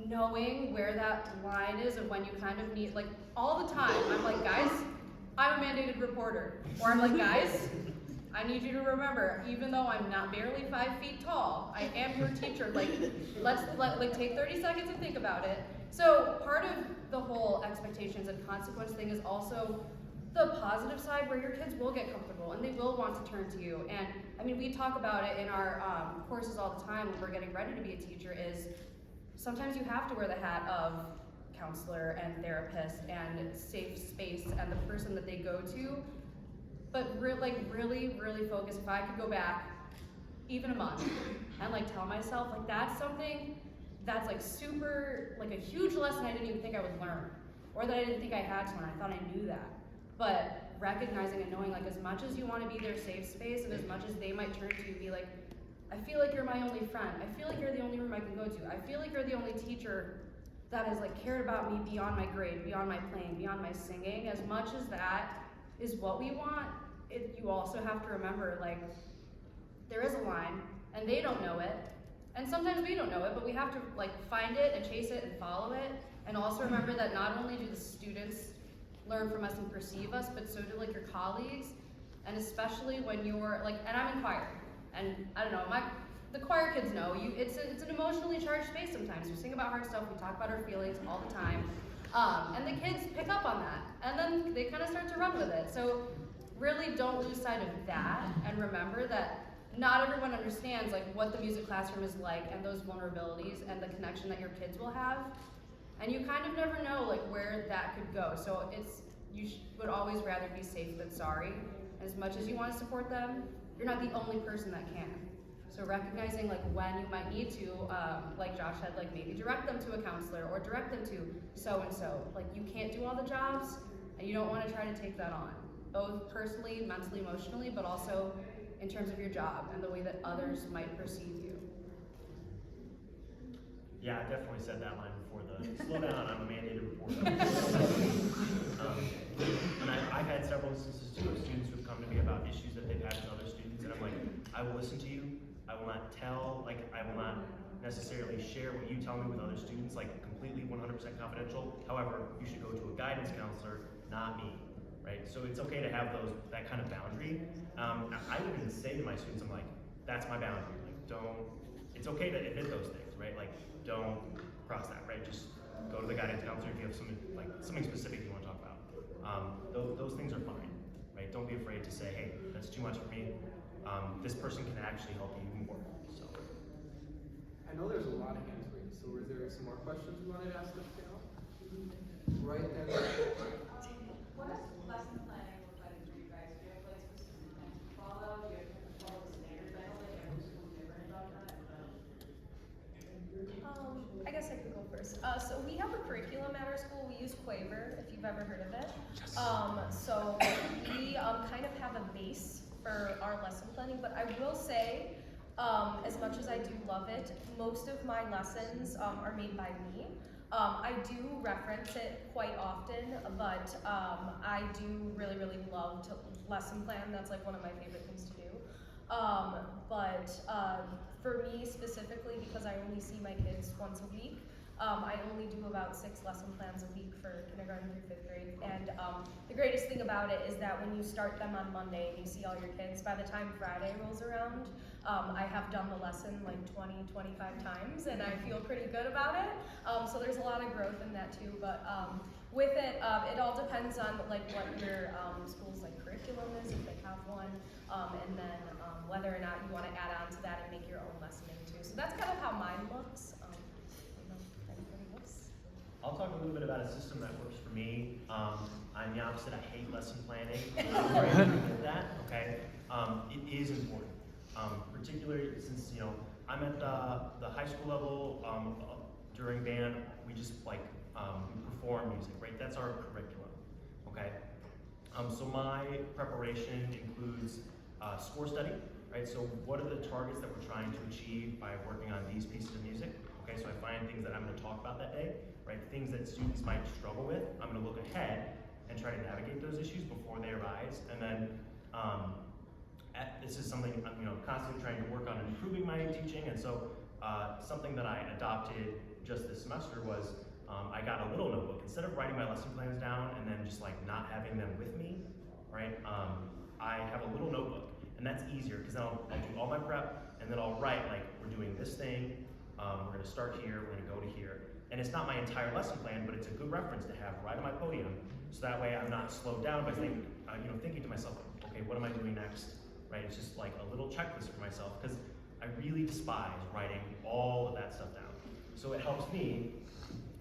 knowing where that line is of when you kind of need, all the time, I'm like, guys, I'm a mandated reporter. Or I'm like, guys, I need you to remember, even though I'm not barely 5 feet tall, I am your teacher. Let's take 30 seconds and think about it. So part of the whole expectations and consequence thing is also the positive side where your kids will get comfortable and they will want to turn to you. And I mean, we talk about it in our courses all the time when we're getting ready to be a teacher is sometimes you have to wear the hat of counselor and therapist and safe space and the person that they go to. But really focus. If I could go back even a month and like tell myself like that's something that's like super, like a huge lesson I didn't even think I would learn, or that I didn't think I had to learn. I thought I knew that. But recognizing and knowing like as much as you want to be their safe space and as much as they might turn to you, be like, I feel like you're my only friend. I feel like you're the only room I can go to. I feel like you're the only teacher that has like cared about me beyond my grade, beyond my playing, beyond my singing. As much as that is what we want, you also have to remember like there is a line and they don't know it. And sometimes we don't know it, but we have to like find it and chase it and follow it. And also remember that not only do the students learn from us and perceive us, but so do like your colleagues. And especially when you're like, and I'm in choir, and I don't know, the choir kids know, it's an emotionally charged space sometimes. We sing about hard stuff, we talk about our feelings all the time. And the kids pick up on that, and then they kind of start to run with it. So really don't lose sight of that, and remember that not everyone understands like what the music classroom is like and those vulnerabilities and the connection that your kids will have. And you kind of never know like where that could go. So would always rather be safe than sorry. As much as you want to support them, you're not the only person that can. So recognizing like when you might need to, like Josh said, like maybe direct them to a counselor or direct them to so-and-so. Like you can't do all the jobs and you don't want to try to take that on. Both personally, mentally, emotionally, but also in terms of your job and the way that others might perceive you. Yeah, I definitely said that line before the slow down, I'm a mandated reporter. And I've had several instances too of students who've come to me about issues that they've had with other students, and I'm like, I will listen to you. I will not I will not necessarily share what you tell me with other students, like completely 100% confidential. However, you should go to a guidance counselor, not me, right? So it's okay to have that kind of boundary. I would even say to my students, I'm like, that's my boundary. Like, it's okay to admit those things, right? Like, don't cross that, right? Just go to the guidance counselor if you have something specific you want to talk about. Those things are fine, right? Don't be afraid to say, hey, that's too much for me. This person can actually help you more. So. I know there's a lot of hands raised, so were there some more questions you wanted to ask us now? Right there. What does lesson planning look like for you guys? Do you have like specific plans to follow? Do you have to follow the standards? I know like every school is different about that. I guess I can go first. So we have a curriculum at our school. We use Quaver, if you've ever heard of it. So we kind of have a base for our lesson planning, but I will say, as much as I do love it, most of my lessons are made by me. I do reference it quite often, but I do really love to lesson plan. That's like one of my favorite things to do. For me specifically, because I only see my kids once a week, I only do about 6 lesson plans a week for kindergarten through 5th grade. And the greatest thing about it is that when you start them on Monday and you see all your kids, by the time Friday rolls around, I have done the lesson like 20, 25 times, and I feel pretty good about it. So there's a lot of growth in that too. But with it, it all depends on like what your school's like curriculum is, if they have one, and then whether or not you want to add on to that and make your own lesson too. So that's kind of how mine looks. I'll talk a little bit about a system that works for me. I'm the opposite. I hate lesson planning. With that, okay? It is important, particularly since I'm at the high school level. During band, we just we perform music, right? That's our curriculum, okay? So my preparation includes score study, right? So what are the targets that we're trying to achieve by working on these pieces of music? Okay, so I find things that I'm going to talk about that day, right? Things that students might struggle with. I'm going to look ahead and try to navigate those issues before they arise. And then this is something I'm constantly trying to work on improving my teaching. And so something that I adopted just this semester was I got a little notebook. Instead of writing my lesson plans down and then just not having them with me, right? I have a little notebook, and that's easier because I'll do all my prep and then I'll write we're doing this thing. We're going to start here, we're going to go to here. And it's not my entire lesson plan, but it's a good reference to have right on my podium So that way I'm not slowed down by thinking to myself, okay, what am I doing next, right? It's just like a little checklist for myself, because I really despise writing all of that stuff down. So it helps me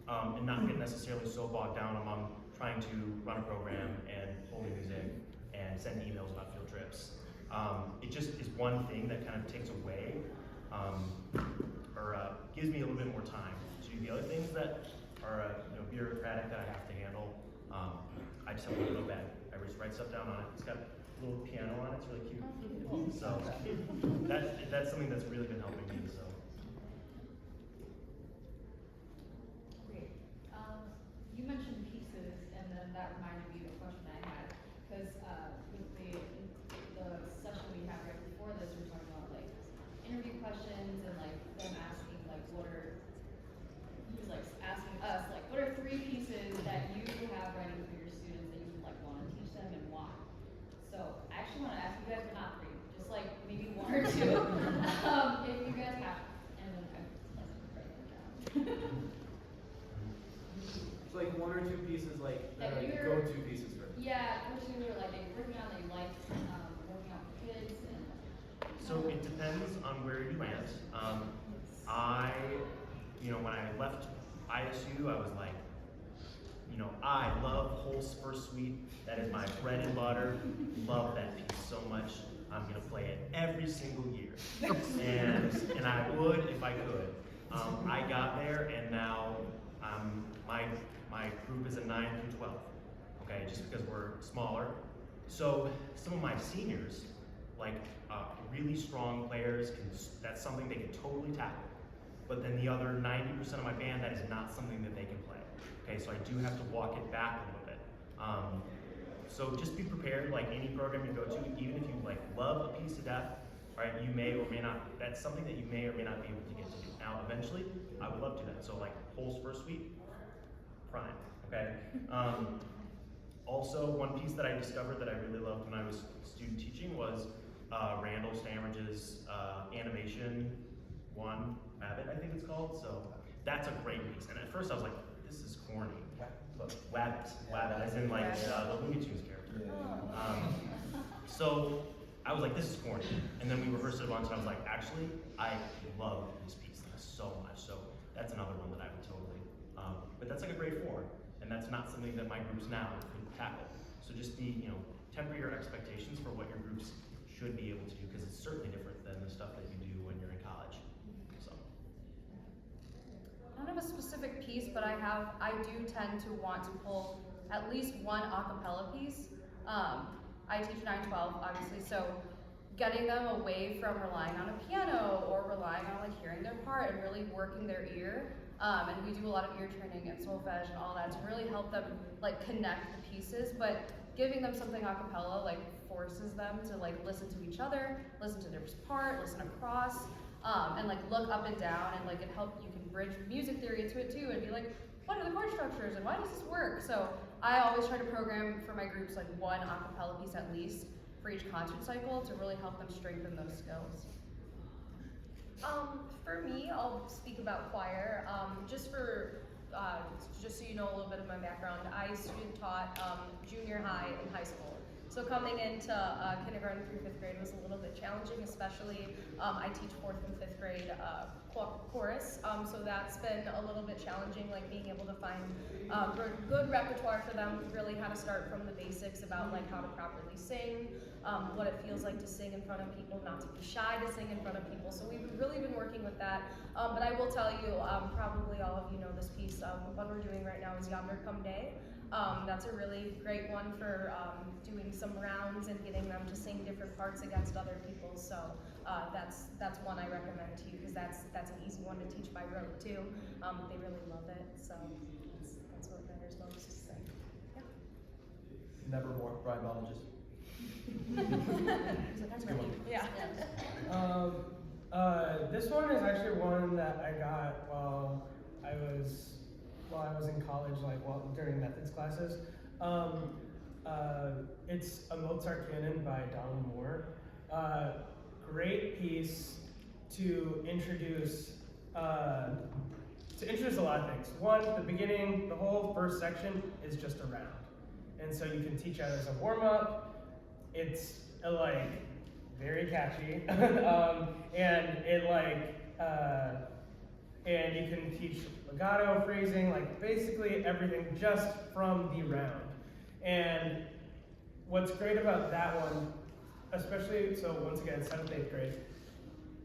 and not get necessarily so bogged down among trying to run a program and hold music and send emails about field trips. It just is one thing that kind of takes away or gives me a little bit more time to do the other things that are bureaucratic that I have to handle. I just have a little notepad. I just write stuff down on it. It's got a little piano on it. It's really cute. So that's something that's really been helping me. So. Great. You mentioned pieces, and then that reminded me of a question I had, because with the session we had right before this, we were talking about like interview questions and like them asking like he was like asking us like what are 3 pieces that you have ready for your students that you like want to teach them and why? So I actually want to ask you guys, but not 3, just like maybe 1 or 2, if you guys have, and then I like write them down. So like 1 or 2 pieces, like That like you're- go-to pieces for. Yeah, person who are like they working on, they like working out with kids and. So it depends on where you land. When I left ISU, I was like, I love whole first suite. That is my bread and butter. Love that piece so much. I'm gonna play it every single year, and I would if I could. I got there, and now my group is a 9 through 12. Okay, just because we're smaller. So some of my seniors, like really strong players, that's something they can totally tackle. But then the other 90% of my band, that is not something that they can play. Okay, so I do have to walk it back a little bit. So just be prepared, like any program you go to, even if you like love a piece to death, right, you may or may not, that's something that you may or may not be able to get to do. Now, eventually, I would love to do that. So like whole first suite, prime, okay? Also, one piece that I discovered that I really loved when I was student teaching was Randall Sandridge's Animation 1 Rabbit, I think it's called. So that's a great piece. And at first I was like, this is corny. Wabbit, as in like the Looney Tunes character. So I was like, this is corny. And then we rehearsed it a bunch and I was like, actually, I love this piece so much. So that's another one that I would totally, but that's like a grade 4. And that's not something that my groups now could tackle. So just be, temper your expectations for what your groups should be able to do, because it's certainly different than the stuff that you do when you're in college. So. I don't have a specific piece, but I do tend to want to pull at least one a cappella piece. I teach 9-12, obviously, so getting them away from relying on a piano or relying on like hearing their part and really working their ear. And we do a lot of ear training and solfege and all that to really help them like connect the pieces, but giving them something a cappella like forces them to like listen to each other, listen to their part, listen across, and like look up and down, and like you can bridge music theory to it too and be like, what are the chord structures and why does this work? So I always try to program for my groups like one a cappella piece at least for each concert cycle to really help them strengthen those skills. For me, I'll speak about choir. Just so you know a little bit of my background, I student taught junior high and high school. So coming into kindergarten through 5th grade was a little bit challenging, especially I teach 4th and 5th grade chorus. So that's been a little bit challenging, like being able to find good repertoire for them, really how to start from the basics about like how to properly sing, what it feels like to sing in front of people, not to be shy to sing in front of people. So we've really been working with that. But I will tell you, probably all of you know this piece. What we're doing right now is Yonder Come Day. That's a really great one for doing some rounds and getting them to sing different parts against other people. So that's one I recommend to you, because that's an easy one to teach by rote too. They really love it. So that's what matters most. So, yeah. Nevermore, Brian Bonnell just. That's right. Yeah. This one is actually one that I got while I was in college, during methods classes. It's a Mozart canon by Donald Moore. Great piece to introduce a lot of things. One, the beginning, the whole first section is just a round. And so you can teach that as a warm-up. It's like very catchy, and it like and you can teach legato, phrasing, like basically everything just from the round. And what's great about that one, especially, so once again, 7th, 8th grade,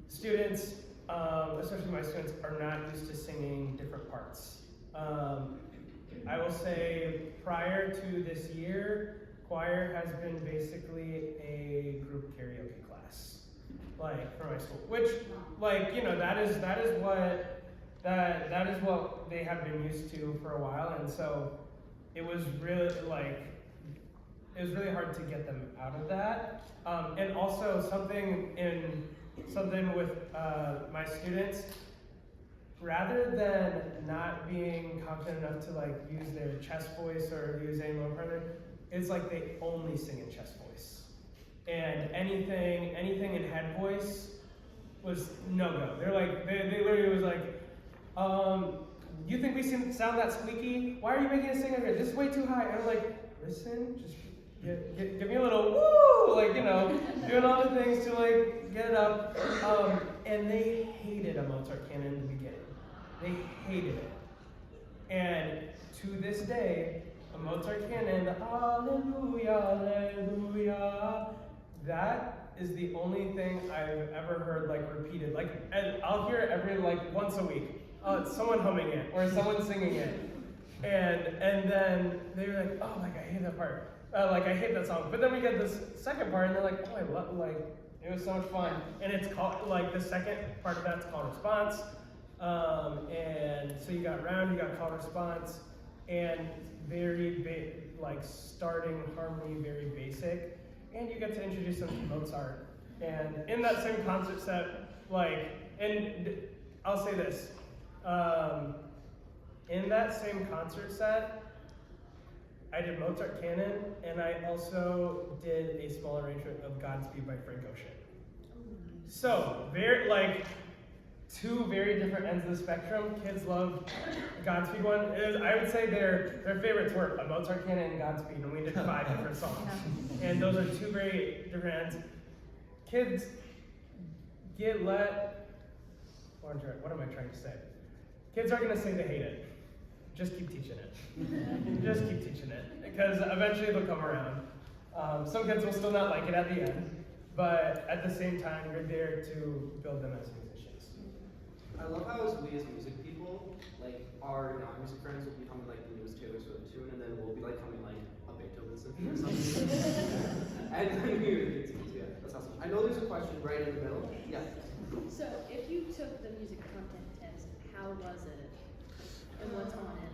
students, especially my students, are not used to singing different parts. I will say prior to this year, choir has been basically a group karaoke class, like for my school, which, like, you know, that is what they have been used to for a while, and so it was really hard to get them out of that. And also something with my students, rather than not being confident enough to like use their chest voice or use any low part, it's like they only sing in chest voice, and anything in head voice was no go. They're like they literally was like, you think we sound that squeaky? Why are you making us sing over here? This is way too high. And I'm like, listen, just give me a little woo, like, you know, doing all the things to like get it up. And they hated a Mozart canon in the beginning. They hated it. And to this day, a Mozart canon, the Alleluia, Alleluia, that is the only thing I've ever heard like repeated. Like, and I'll hear it every like once a week. It's someone humming it or someone singing it. And then they were like, oh, like I hate that part. Like I hate that song. But then we get this second part and they're like, oh, I love, like, it was so much fun. And it's called, like the second part of that's called response. And so you got round, you got call response, and very like starting harmony, very basic. And you get to introduce them to Mozart. And in that same concert set, like, and I'll say this, in that same concert set, I did Mozart canon, and I also did a small arrangement of Godspeed by Frank Ocean. So, very, like, two very different ends of the spectrum. Kids love the Godspeed one. I would say their favorites were a Mozart canon and Godspeed, and we did 5 different songs. And those are two very different ends. Kids what am I trying to say? Kids are gonna say they hate it. Just keep teaching it. Just keep teaching it, because eventually they'll come around. Some kids will still not like it at the end, but at the same time, you're there to build them as musicians. I love how as we as music people, like our non-music friends will be humming like the newest Taylor Swift tune, and then we'll be like humming like a Beethoven symphony or something. And then we yeah, that's awesome. I know there's a question right in the middle. Yeah. So if you took the music content test, how was it? And what's on it?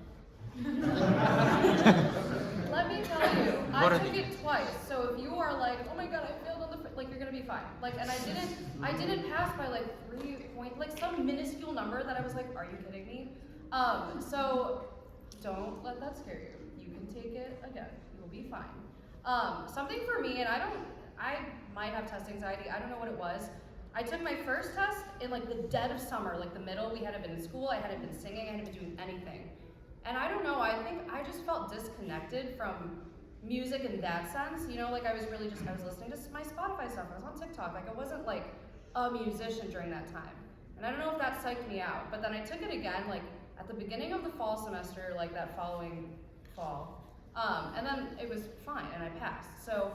Let me tell you, I took it twice. So if you are like, oh my god, I failed on the like, you're gonna be fine. Like, and I didn't pass by like 3 points, like some minuscule number that I was like, are you kidding me? So don't let that scare you. You can take it again. You will be fine. Something for me, and I might have test anxiety. I don't know what it was. I took my first test in like the dead of summer, like the middle. We hadn't been in school. I hadn't been singing. I hadn't been doing anything. And I don't know, I think I just felt disconnected from music in that sense. You know, like I was listening to my Spotify stuff. I was on TikTok. Like I wasn't like a musician during that time. And I don't know if that psyched me out. But then I took it again, like at the beginning of the fall semester, like that following fall. And then it was fine and I passed. So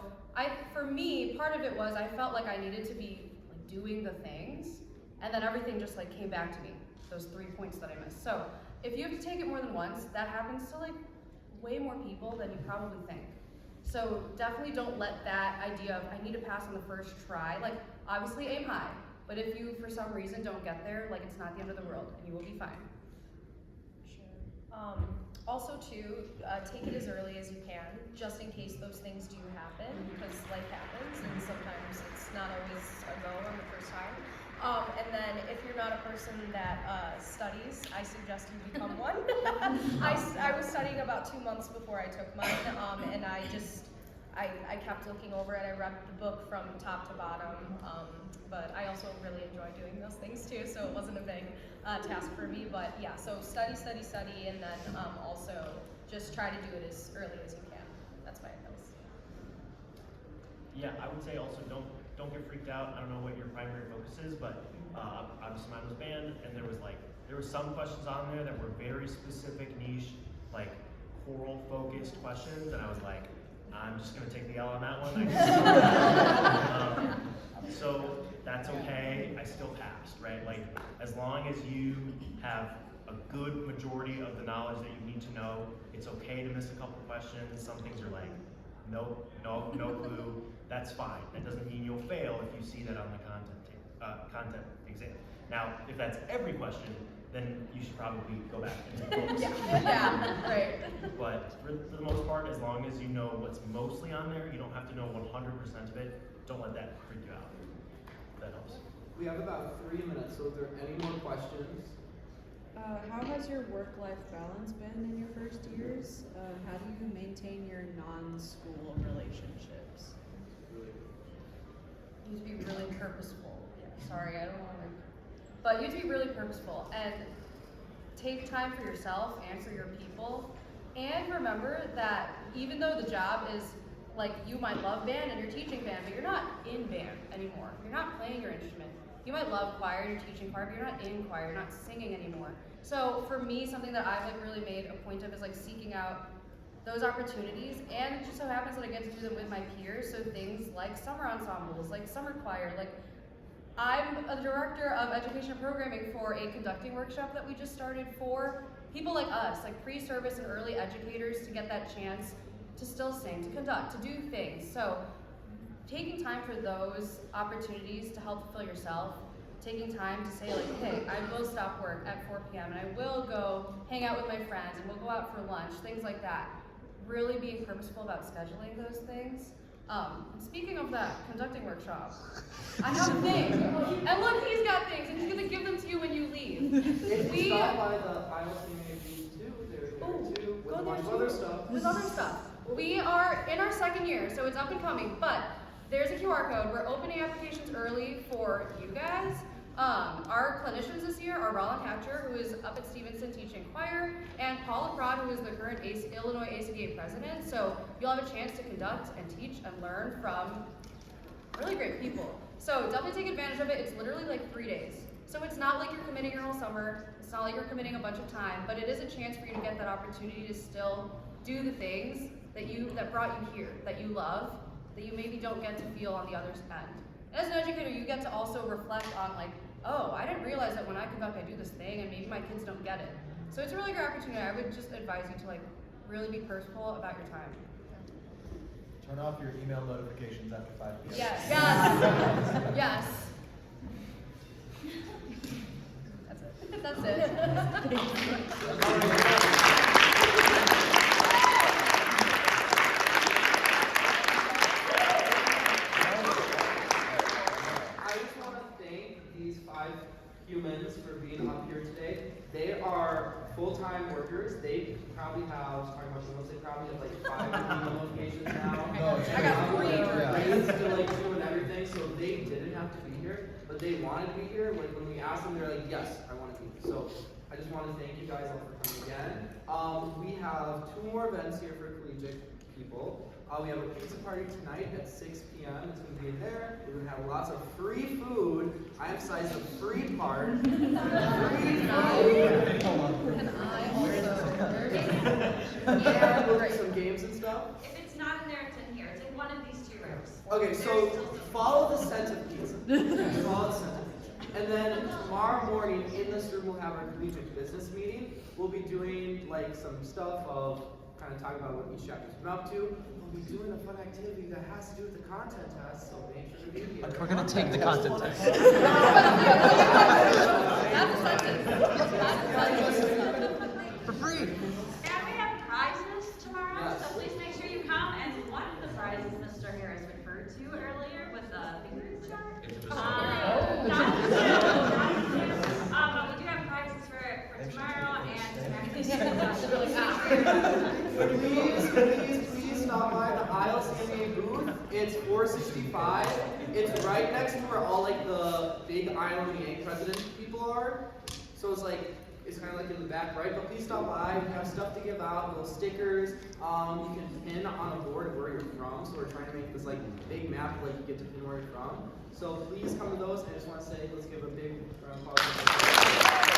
for me, part of it was I felt like I needed to be like doing the things. And then everything just like came back to me, those 3 points that I missed. So if you have to take it more than once, that happens to like way more people than you probably think. So definitely don't let that idea of I need to pass on the first try, like obviously aim high, but if you for some reason don't get there, like it's not the end of the world and you will be fine. Sure. Also too, take it as early as you can, just in case those things do happen, because life happens and sometimes it's not always a go on the first time. And then if you're not a person that studies, I suggest you become one. I was studying about 2 months before I took mine, and I kept looking over it. I read the book from top to bottom, but I also really enjoy doing those things too, so it wasn't a big task for me. But yeah, so study, and then also just try to do it as early as you can. that's why that was. Yeah, I would say also don't get freaked out. I don't know what your primary focus is, but obviously mine was band, and there was some questions on there that were very specific, niche, like choral focused questions, and I was like, I'm just gonna take the L on that one. So that's okay. I still passed, right? Like as long as you have a good majority of the knowledge that you need to know, it's okay to miss a couple questions. Some things are like, no clue. That's fine. That doesn't mean you'll fail if you see that on the content exam. Now, if that's every question, then you should probably go back and take books. Yeah, right. But for the most part, as long as you know what's mostly on there, you don't have to know 100% of it. Don't let that freak you out. That helps. We have about 3 minutes, so if there are any more questions. How has your work-life balance been in your first years? How do you maintain your non-school relationships? You have to be really purposeful. Sorry, I don't want to. But you have to be really purposeful and take time for yourself and for your people. And remember that even though the job is like you might love band and you're teaching band, but you're not in band anymore. You're not playing your instrument. You might love choir, you're teaching choir, but you're not in choir, you're not singing anymore. So for me, something that I've like really made a point of is like seeking out those opportunities, and it just so happens that I get to do them with my peers. So things like summer ensembles, like summer choir, like I'm a director of education and programming for a conducting workshop that we just started for people like us, like pre-service and early educators, to get that chance to still sing, to conduct, to do things. So taking time for those opportunities to help fulfill yourself, taking time to say like, hey, I will stop work at 4 p.m. and I will go hang out with my friends and we'll go out for lunch, things like that. Really being purposeful about scheduling those things. And speaking of that conducting workshop, I have things. And look, he's got things, and he's gonna give them to you when you leave. If you stop by the IMEC too, they're there too, with a bunch of other stuff. There's other stuff. We are in our second year, so it's up and coming, but there's a QR code. We're opening applications early for you guys. Our clinicians this year are Roland Hatcher, who is up at Stevenson teaching choir, and Paula Prod, who is the current Illinois ACDA president. So you'll have a chance to conduct and teach and learn from really great people. So definitely take advantage of it. It's literally like 3 days. So it's not like you're committing your whole summer. It's not like you're committing a bunch of time, but it is a chance for you to get that opportunity to still do the things that brought you here, that you love, that you maybe don't get to feel on the other end. As an educator, you get to also reflect on like, oh, I didn't realize that when I conduct, I do this thing, and maybe my kids don't get it. So it's a really great opportunity. I would just advise you to like really be purposeful about your time. Turn off your email notifications after 5 p.m. Yes. Yes. Yes. That's it. That's it. Humans for being up here today. They are full-time workers. They probably have, talking about the ones, they probably have like 5 email notifications now. No, I got 3. They're like doing everything, so they didn't have to be here, but they wanted to be here. Like when we asked them, they're like, yes, I want to be here. So I just want to thank you guys all for coming again. We have 2 more events here for collegiate people. We have a pizza party tonight at 6 p.m. It's going to be in there. We're going to have lots of free food. I emphasize the free part. Free food. Can I also? Yeah, we'll do some games and stuff. If it's not in there, it's in here. It's in one of these 2 rooms. Okay, so follow the scent of pizza. Follow the scent of pizza. And then tomorrow morning in this room we'll have our collegiate business meeting. We'll be doing like some stuff of kind of talking about what each chapter's been up to. We'll be doing a fun activity that has to do with the content test, so make sure to be here. We're gonna take the content test. For free. And we have prizes tomorrow, Yes. so please make sure you come. And one of the prizes Mr. Harris referred to earlier with the fingers jar. But we do have prizes for tomorrow and Please stop by the ILCMA booth. It's 465. It's right next to where all like the big ILMEA president people are. So it's like is kind of like in the back right, but please stop by. We have stuff to give out, little stickers. You can pin on a board where you're from, so we're trying to make this like big map like you get to pin where you're from. So please come to those. I just want to say, let's give a big round of applause.